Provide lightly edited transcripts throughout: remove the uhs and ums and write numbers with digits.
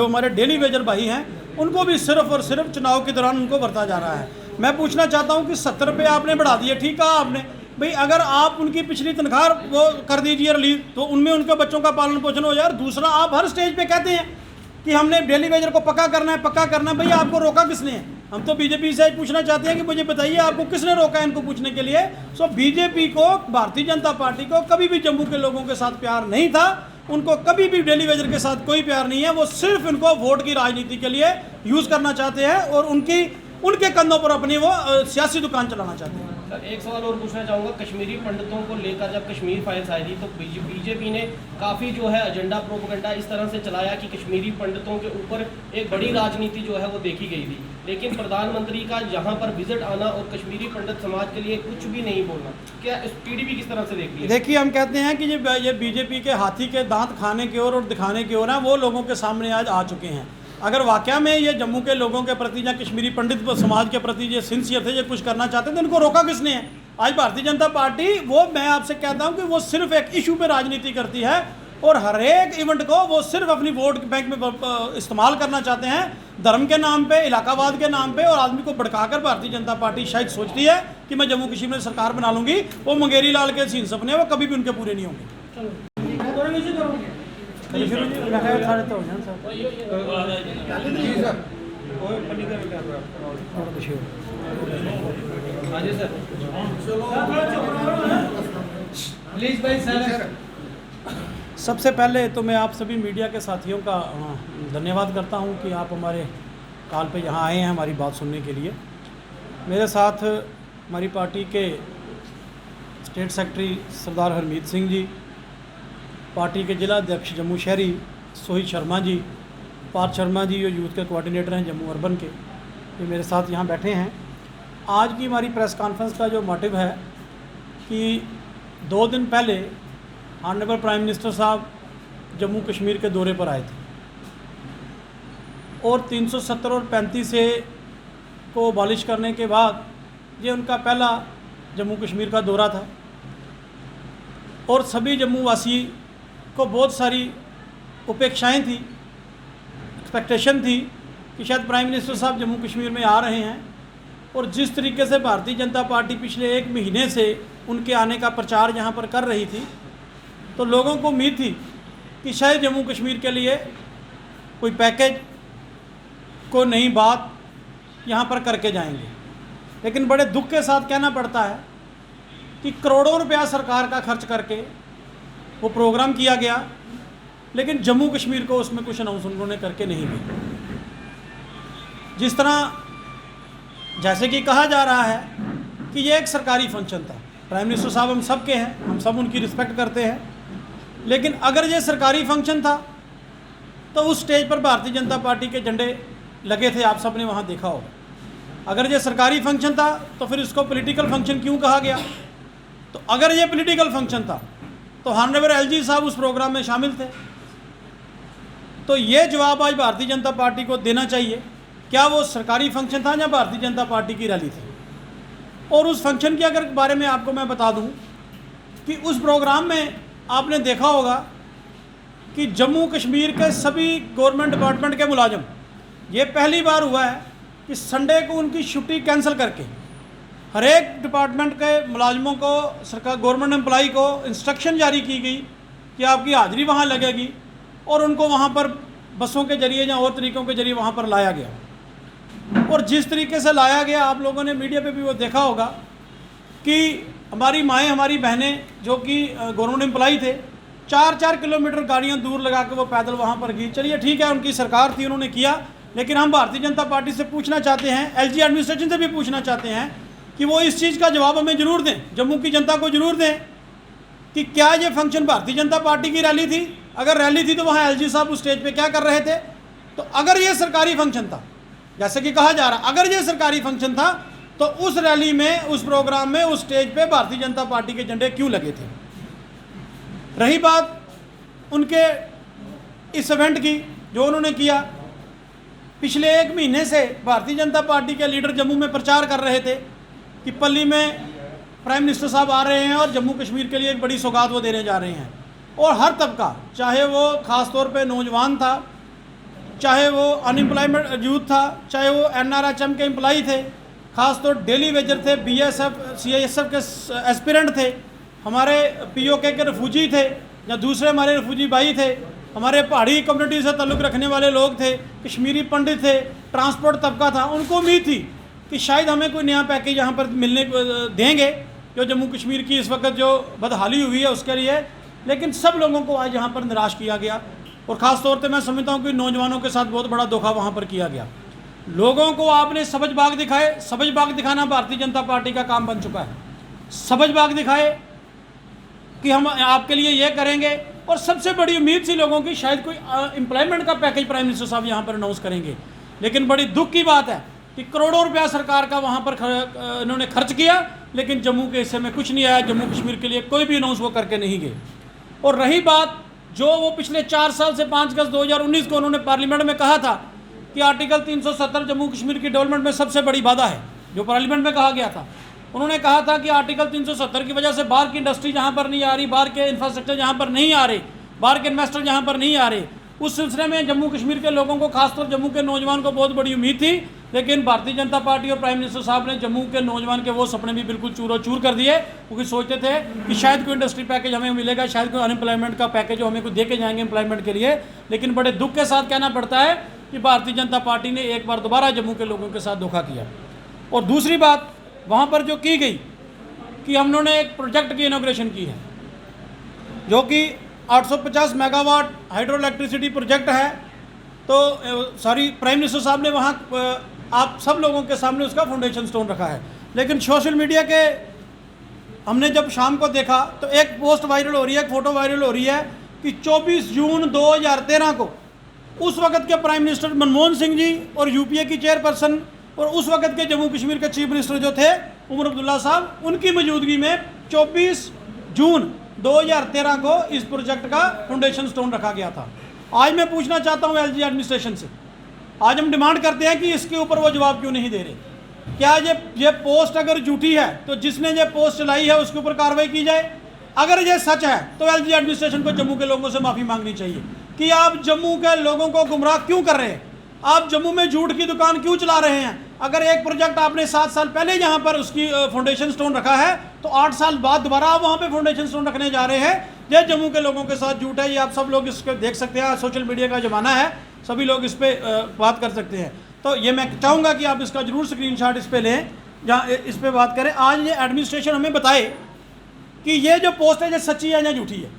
जो हमारे daily Vaser भाई हैं उनको भी सिर्फ और सिर्फ चुनाव के दौरान उनको बरता जा रहा है। मैं पूछना चाहता हूं कि 70 रुपये आपने बढ़ा दिए, ठीक कहा आपने भाई, अगर आप उनकी पिछली तनख्वाह वो कर दीजिए रिलीज तो उनमें उनके बच्चों का पालन पोषण हो जाए। दूसरा, आप हर स्टेज पे कहते हैं कि हमने डेली वेजर को पक्का करना है, पक्का करना है। भैया आपको रोका किसने है? हम तो बीजेपी से पूछना चाहते हैं कि मुझे बताइए आपको किसने रोका है इनको पूछने के लिए। सो बीजेपी को, भारतीय जनता पार्टी को कभी भी जम्मू के लोगों के साथ प्यार नहीं था, उनको कभी भी डेली वेजर के साथ कोई प्यार नहीं है। वो सिर्फ इनको वोट की राजनीति के लिए यूज़ करना चाहते हैं और उनके कंधों पर अपनी वो सियासी दुकान चलाना चाहते हैं। सर एक सवाल और पूछना चाहूँगा, कश्मीरी पंडितों को लेकर जब कश्मीर फाइल्स आई थी तो बीजेपी ने काफ़ी जो है एजेंडा प्रोपेगेंडा इस तरह से चलाया कि कश्मीरी पंडितों के ऊपर एक बड़ी राजनीति जो है वो देखी गई थी, लेकिन प्रधानमंत्री का यहाँ पर विजिट आना और कश्मीरी पंडित समाज के लिए कुछ भी नहीं बोलना, क्या टीडीपी किस तरह से देखती है? देखिए, हम कहते हैं कि ये बीजेपी के हाथी के दांत खाने की ओर और दिखाने की ओर है, वो लोगों के सामने आज आ चुके हैं। अगर वाकया में ये जम्मू के लोगों के प्रति या कश्मीरी पंडित समाज के प्रति ये सिंसियर थे, ये कुछ करना चाहते थे, इनको रोका किसने है? आज भारतीय जनता पार्टी, वो मैं आपसे कहता हूँ कि वो सिर्फ एक इशू पे राजनीति करती है और हर एक इवेंट को वो सिर्फ अपनी वोट बैंक में इस्तेमाल करना चाहते हैं, धर्म के नाम पे, इलाकावाद के नाम पे, और आदमी को भड़काकर भारतीय जनता पार्टी शायद सोचती है कि मैं जम्मू कश्मीर में सरकार बना लूँगी। वो मंगेरी लाल के सीन सपने वो कभी भी उनके पूरे नहीं होंगे। सबसे पहले तो मैं आप सभी मीडिया के साथियों का धन्यवाद करता हूं कि आप हमारे कॉल पे यहाँ आए हैं हमारी बात सुनने के लिए। मेरे साथ हमारी पार्टी के स्टेट सेक्रेटरी सरदार हरमीत सिंह जी, पार्टी के जिला अध्यक्ष जम्मू शहरी सोहित शर्मा जी, पार्थ शर्मा जी जो यूथ के कोऑर्डिनेटर हैं जम्मू अर्बन के, ये मेरे साथ यहाँ बैठे हैं। आज की हमारी प्रेस कॉन्फ्रेंस का जो मोटिव है कि 2 दिन पहले ऑनरेबल प्राइम मिनिस्टर साहब जम्मू कश्मीर के दौरे पर आए थे और 370 और 35 से को अबॉलिश करने के बाद ये उनका पहला जम्मू कश्मीर का दौरा था और सभी जम्मू वासी को बहुत सारी उपेक्षाएं थी, एक्सपेक्टेशन थी कि शायद प्राइम मिनिस्टर साहब जम्मू कश्मीर में आ रहे हैं। और जिस तरीके से भारतीय जनता पार्टी पिछले 1 महीने से उनके आने का प्रचार यहाँ पर कर रही थी, तो लोगों को उम्मीद थी कि शायद जम्मू कश्मीर के लिए कोई पैकेज, कोई नई बात यहाँ पर करके जाएंगे। लेकिन बड़े दुख के साथ कहना पड़ता है कि करोड़ों रुपया सरकार का खर्च करके वो प्रोग्राम किया गया, लेकिन जम्मू कश्मीर को उसमें कुछ अनाउंस उन्होंने करके नहीं दिया। जिस तरह जैसे कि कहा जा रहा है कि ये एक सरकारी फंक्शन था, प्राइम मिनिस्टर साहब हम सब के हैं, हम सब उनकी रिस्पेक्ट करते हैं, लेकिन अगर ये सरकारी फंक्शन था तो उस स्टेज पर भारतीय जनता पार्टी के झंडे लगे थे, आप सब ने वहाँ देखा होगा। अगर ये सरकारी फंक्शन था तो फिर इसको पॉलिटिकल फंक्शन क्यों कहा गया? तो अगर ये पॉलिटिकल फंक्शन था तो ऑनरेबल एलजी साहब उस प्रोग्राम में शामिल थे। तो ये जवाब आज भारतीय जनता पार्टी को देना चाहिए, क्या वो सरकारी फंक्शन था या भारतीय जनता पार्टी की रैली थी? और उस फंक्शन के अगर बारे में आपको मैं बता दूं कि उस प्रोग्राम में आपने देखा होगा कि जम्मू कश्मीर के सभी गवर्नमेंट डिपार्टमेंट के मुलाजिम, ये पहली बार हुआ है कि संडे को उनकी छुट्टी कैंसिल करके हर एक डिपार्टमेंट के मुलाजिमों को, सरकार गवर्नमेंट एम्प्लॉई को इंस्ट्रक्शन जारी की गई कि आपकी हाज़िरी वहाँ लगेगी और उनको वहाँ पर बसों के जरिए या और तरीक़ों के जरिए वहाँ पर लाया गया। और जिस तरीके से लाया गया, आप लोगों ने मीडिया पे भी वो देखा होगा कि हमारी माएँ, हमारी बहनें जो कि गवर्नमेंट एम्प्लॉई थे, 4-4 किलोमीटर गाड़ियाँ दूर लगा के वो पैदल वहाँ पर गई। चलिए ठीक है, उनकी सरकार थी, उन्होंने किया, लेकिन हम भारतीय जनता पार्टी से पूछना चाहते हैं, एलजी एडमिनिस्ट्रेशन से भी पूछना चाहते हैं कि वो इस चीज़ का जवाब हमें ज़रूर दें, जम्मू की जनता को ज़रूर दें कि क्या ये फंक्शन भारतीय जनता पार्टी की रैली थी? अगर रैली थी तो वहाँ एलजी साहब उस स्टेज पे क्या कर रहे थे? तो अगर ये सरकारी फंक्शन था, जैसे कि कहा जा रहा, अगर ये सरकारी फंक्शन था तो उस रैली में, उस प्रोग्राम में, उस स्टेज पे भारतीय जनता पार्टी के झंडे क्यों लगे थे? रही बात उनके इस इवेंट की जो उन्होंने किया, पिछले 1 महीने से भारतीय जनता पार्टी के लीडर जम्मू में प्रचार कर रहे थे कि पल्ली में प्राइम मिनिस्टर साहब आ रहे हैं और जम्मू कश्मीर के लिए एक बड़ी सौगात वो देने जा रहे हैं। और हर तबका, चाहे वो ख़ास तौर पे नौजवान था, चाहे वो अनएम्प्लॉयमेंट यूथ था, चाहे वो NRHM के एम्प्लॉई थे, ख़ासतौर डेली वेजर थे, BSF CISF के एस्पिरेंट थे, हमारे POK के रेफ्यूजी थे, या दूसरे हमारे रेफ्यूजी भाई थे, हमारे पहाड़ी कम्युनिटी से ताल्लुक़ रखने वाले लोग थे, कश्मीरी पंडित थे, ट्रांसपोर्ट तबका था। उनको उम्मीद थी कि शायद हमें कोई नया पैकेज यहाँ पर मिलने देंगे जो जम्मू कश्मीर की इस वक्त जो बदहाली हुई है उसके लिए। लेकिन सब लोगों को आज यहाँ पर निराश किया गया, और ख़ास तौर पे मैं समझता हूँ कि नौजवानों के साथ बहुत बड़ा धोखा वहाँ पर किया गया। लोगों को आपने सबज बाग दिखाए, सबज बाग दिखाना भारतीय जनता पार्टी का काम बन चुका है। सबज बाग दिखाए कि हम आपके लिए ये करेंगे, और सबसे बड़ी उम्मीद थी लोगों की शायद कोई एम्प्लॉयमेंट का पैकेज प्राइम मिनिस्टर साहब यहाँ पर अनाउंस करेंगे। लेकिन बड़ी दुख की बात है कि करोड़ों रुपया सरकार का वहाँ पर इन्होंने खर्च किया, लेकिन जम्मू के हिस्से में कुछ नहीं आया। जम्मू कश्मीर के लिए कोई भी अनाउंस वो करके नहीं गए। और रही बात जो वो पिछले 4 साल से 5 अगस्त 2019 को उन्होंने पार्लियामेंट में कहा था कि आर्टिकल 370 जम्मू कश्मीर की डेवलपमेंट में सबसे बड़ी बाधा है, जो पार्लियामेंट में कहा गया था। उन्होंने कहा था कि आर्टिकल 370 की वजह से बाहर की इंडस्ट्री जहाँ पर नहीं आ रही, बाहर के इंफ्रास्ट्रक्चर जहाँ पर नहीं आ रहे, बाहर के इन्वेस्टर जहाँ पर नहीं आ रहे, उस सिलसिले में जम्मू कश्मीर के लोगों को, खासतौर जम्मू के नौजवान को बहुत बड़ी उम्मीद थी। लेकिन भारतीय जनता पार्टी और प्राइम मिनिस्टर साहब ने जम्मू के नौजवान के वो सपने भी बिल्कुल चूरो चूर कर दिए, क्योंकि सोचते थे कि शायद कोई इंडस्ट्री पैकेज हमें मिलेगा, शायद कोई अनएम्प्लॉयमेंट का पैकेज जो हमें कोई दे के जाएंगे एम्प्लॉयमेंट के लिए। लेकिन बड़े दुख के साथ कहना पड़ता है कि भारतीय जनता पार्टी ने एक बार दोबारा जम्मू के लोगों के साथ धोखा किया। और दूसरी बात वहाँ पर जो की गई कि हम लोगों ने एक प्रोजेक्ट की इनॉग्रेशन की है, जो कि 850 मेगावाट हाइड्रो इलेक्ट्रिसिटी प्रोजेक्ट है। तो सॉरी, प्राइम मिनिस्टर साहब ने वहाँ आप सब लोगों के सामने उसका फाउंडेशन स्टोन रखा है। लेकिन सोशल मीडिया के हमने जब शाम को देखा तो एक पोस्ट वायरल हो रही है, एक फ़ोटो वायरल हो रही है कि 24 जून 2013 को उस वक्त के प्राइम मिनिस्टर मनमोहन सिंह जी और यूपीए की चेयरपर्सन और उस वक्त के जम्मू कश्मीर के चीफ मिनिस्टर जो थे उमर अब्दुल्ला साहब, उनकी मौजूदगी में 24 जून 2013 को इस प्रोजेक्ट का फाउंडेशन स्टोन रखा गया था। आज मैं पूछना चाहता हूँ एलजी एडमिनिस्ट्रेशन से, आज हम डिमांड करते हैं कि इसके ऊपर वो जवाब क्यों नहीं दे रहे। क्या ये पोस्ट अगर झूठी है तो जिसने ये पोस्ट चलाई है उसके ऊपर कार्रवाई की जाए। अगर ये सच है तो एलजी एडमिनिस्ट्रेशन को जम्मू के लोगों से माफ़ी मांगनी चाहिए कि आप जम्मू के लोगों को गुमराह क्यों कर रहे हैं, आप जम्मू में झूठ की दुकान क्यों चला रहे हैं। अगर एक प्रोजेक्ट आपने 7 साल पहले यहाँ पर उसकी फाउंडेशन स्टोन रखा है तो 8 साल बाद दोबारा आप वहाँ पे फाउंडेशन स्टोन रखने जा रहे हैं। ये जम्मू के लोगों के साथ झूठ है, ये आप सब लोग इसको देख सकते हैं। सोशल मीडिया का ज़माना है, सभी लोग इस पर बात कर सकते हैं। तो ये मैं चाहूँगा कि आप इसका ज़रूर स्क्रीनशॉट इस पर लें, जहाँ इस पर बात करें। आज ये एडमिनिस्ट्रेशन हमें बताए कि ये जो पोस्ट है ये सच्ची है या झूठी है।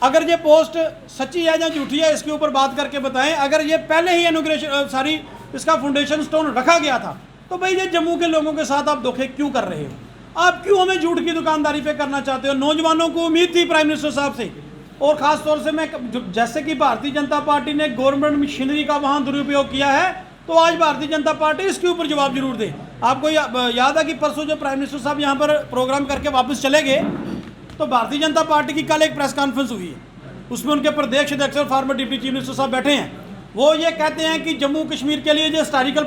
अगर ये पोस्ट सच्ची है या झूठी है इसके ऊपर बात करके बताएं। अगर ये पहले ही इनॉग्रेशन इसका फाउंडेशन स्टोन रखा गया था तो भाई ये जम्मू के लोगों के साथ आप धोखे क्यों कर रहे हो, आप क्यों हमें झूठ की दुकानदारी पे करना चाहते हो। नौजवानों को उम्मीद थी प्राइम मिनिस्टर साहब से, और ख़ास तौर से मैं जैसे कि भारतीय जनता पार्टी ने गवर्नमेंट मशीनरी का वहाँ दुरुपयोग किया है, तो आज भारतीय जनता पार्टी इसके ऊपर जवाब जरूर दे। आपको याद है कि परसों जो प्राइम मिनिस्टर साहब यहाँ पर प्रोग्राम करके वापस चले गए तो भारतीय जनता पार्टी की कल एक प्रेस कॉन्फ्रेंस हुई है, उसमें उनके प्रदेश अध्यक्ष और फॉर्मर डिप्टी चीफ मिनिस्टर साहब बैठे हैं। वो ये कहते हैं कि जम्मू कश्मीर के लिए जो हिस्टोरिकल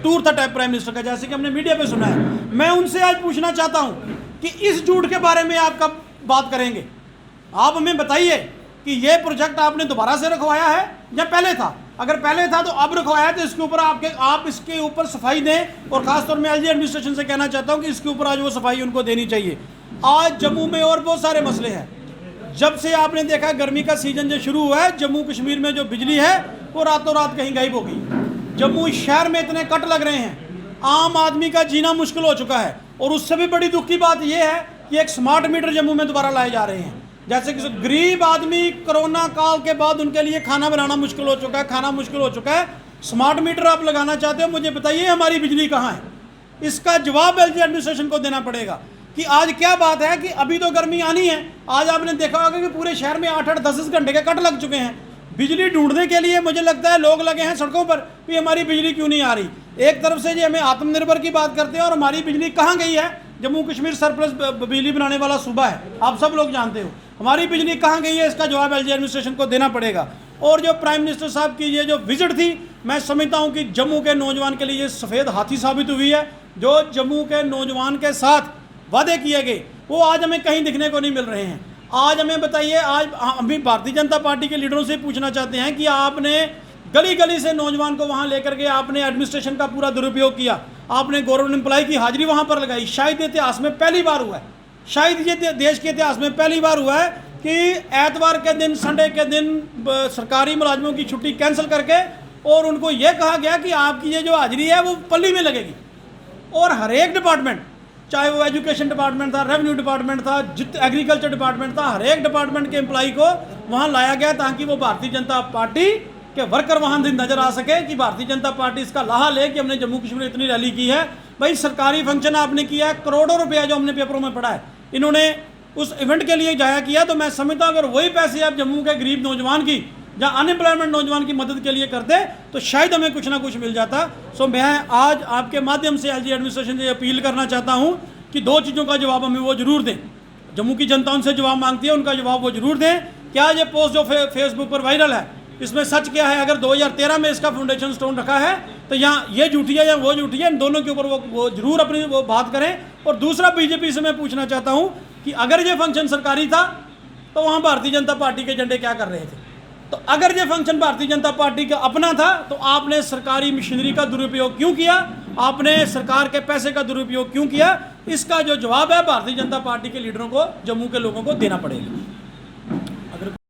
टूर था प्राइम मिनिस्टर का, जैसे कि हमने मीडिया पे सुना है। मैं उनसे आज पूछना चाहता हूँ कि इस झूठ के बारे में आप कब बात करेंगे। आप हमें बताइए कि ये प्रोजेक्ट आपने दोबारा से रखवाया है या पहले था। अगर पहले था तो अब रखवाया है तो इसके ऊपर आप इसके ऊपर सफाई दें। और खासतौर में एलजी एडमिनिस्ट्रेशन से कहना चाहता हूँ कि इसके ऊपर आज वो सफाई उनको देनी चाहिए। आज जम्मू में और बहुत सारे मसले हैं। जब से आपने देखा गर्मी का सीजन जो शुरू हुआ है, जम्मू कश्मीर में जो बिजली है वो रातों रात कहीं गायब हो गई। जम्मू शहर में इतने कट लग रहे हैं, आम आदमी का जीना मुश्किल हो चुका है। और उससे भी बड़ी दुख की बात यह है कि एक स्मार्ट मीटर जम्मू में दोबारा लाए जा रहे हैं। जैसे कि गरीब आदमी कोरोना काल के बाद उनके लिए खाना बनाना मुश्किल हो चुका है, खाना मुश्किल हो चुका है। स्मार्ट मीटर आप लगाना चाहते हो, मुझे बताइए हमारी बिजली कहाँ है। इसका जवाब एलजी एडमिनिस्ट्रेशन को देना पड़ेगा कि आज क्या बात है कि अभी तो गर्मी आनी है। आज आपने देखा होगा कि पूरे शहर में 8-8 10-10 घंटे के कट लग चुके हैं। बिजली ढूंढने के लिए मुझे लगता है लोग लगे हैं सड़कों पर कि हमारी बिजली क्यों नहीं आ रही। एक तरफ से जी हमें आत्मनिर्भर की बात करते हैं और हमारी बिजली कहाँ गई है। जम्मू कश्मीर सरप्लस बिजली बनाने वाला सूबा है, आप सब लोग जानते हो। हमारी बिजली कहाँ गई है, इसका जवाब एलजी एडमिनिस्ट्रेशन को देना पड़ेगा। और जो प्राइम मिनिस्टर साहब की ये जो विजिट थी, मैं समझता हूँ कि जम्मू के नौजवान के लिए ये सफ़ेद हाथी साबित हुई है। जो जम्मू के नौजवान के साथ वादे किए गए वो आज हमें कहीं दिखने को नहीं मिल रहे हैं। आज हमें बताइए, आज हम भी भारतीय जनता पार्टी के लीडरों से पूछना चाहते हैं कि आपने गली गली से नौजवान को वहाँ लेकर गए, आपने एडमिनिस्ट्रेशन का पूरा दुरुपयोग किया, आपने गवर्नमेंट एम्प्लॉय की हाजिरी वहाँ पर लगाई। शायद इतिहास में पहली बार हुआ है, शायद ये देश के इतिहास में पहली बार हुआ है कि एतवार के दिन, संडे के दिन सरकारी मुलाजमों की छुट्टी कैंसिल करके और उनको ये कहा गया कि आपकी ये जो हाजिरी है वो पल्ली में लगेगी। और हर एक डिपार्टमेंट, चाहे वो एजुकेशन डिपार्टमेंट था, रेवेन्यू डिपार्टमेंट था, एग्रीकल्चर डिपार्टमेंट था, हर एक डिपार्टमेंट के एम्प्लॉई को वहाँ लाया गया ताकि वो भारतीय जनता पार्टी के वर्कर वहाँ नज़र आ सके कि भारतीय जनता पार्टी इसका लाहा ले कि हमने जम्मू कश्मीर में इतनी रैली की है। भाई सरकारी फंक्शन आपने किया है, करोड़ों रुपया जो हमने पेपरों में पढ़ा है इन्होंने उस इवेंट के लिए जाया किया, तो मैं समझता हूँ अगर वही पैसे आप जम्मू के गरीब नौजवान की, जहाँ अनएम्प्लॉयमेंट नौजवान की मदद के लिए करते तो शायद हमें कुछ ना कुछ मिल जाता। सो मैं आज आपके माध्यम से एलजी एडमिनिस्ट्रेशन से अपील करना चाहता हूँ कि दो चीज़ों का जवाब हमें वो जरूर दें। जम्मू की जनता उनसे जवाब मांगती है, उनका जवाब वो जरूर दें। क्या ये पोस्ट जो फेसबुक पर वायरल है इसमें सच क्या है? अगर 2013 में इसका फाउंडेशन स्टोन रखा है तो यहाँ ये झूठी है या वो झूठी है, इन दोनों के ऊपर वो जरूर अपनी वो बात करें। और दूसरा, बीजेपी से मैं पूछना चाहता हूँ कि अगर ये फंक्शन सरकारी था तो वहाँ भारतीय जनता पार्टी के झंडे क्या कर रहे थे? तो अगर ये फंक्शन भारतीय जनता पार्टी का अपना था तो आपने सरकारी मशीनरी का दुरुपयोग क्यों किया? आपने सरकार के पैसे का दुरुपयोग क्यों किया? इसका जो जवाब है भारतीय जनता पार्टी के लीडरों को, जम्मू के लोगों को देना पड़ेगा।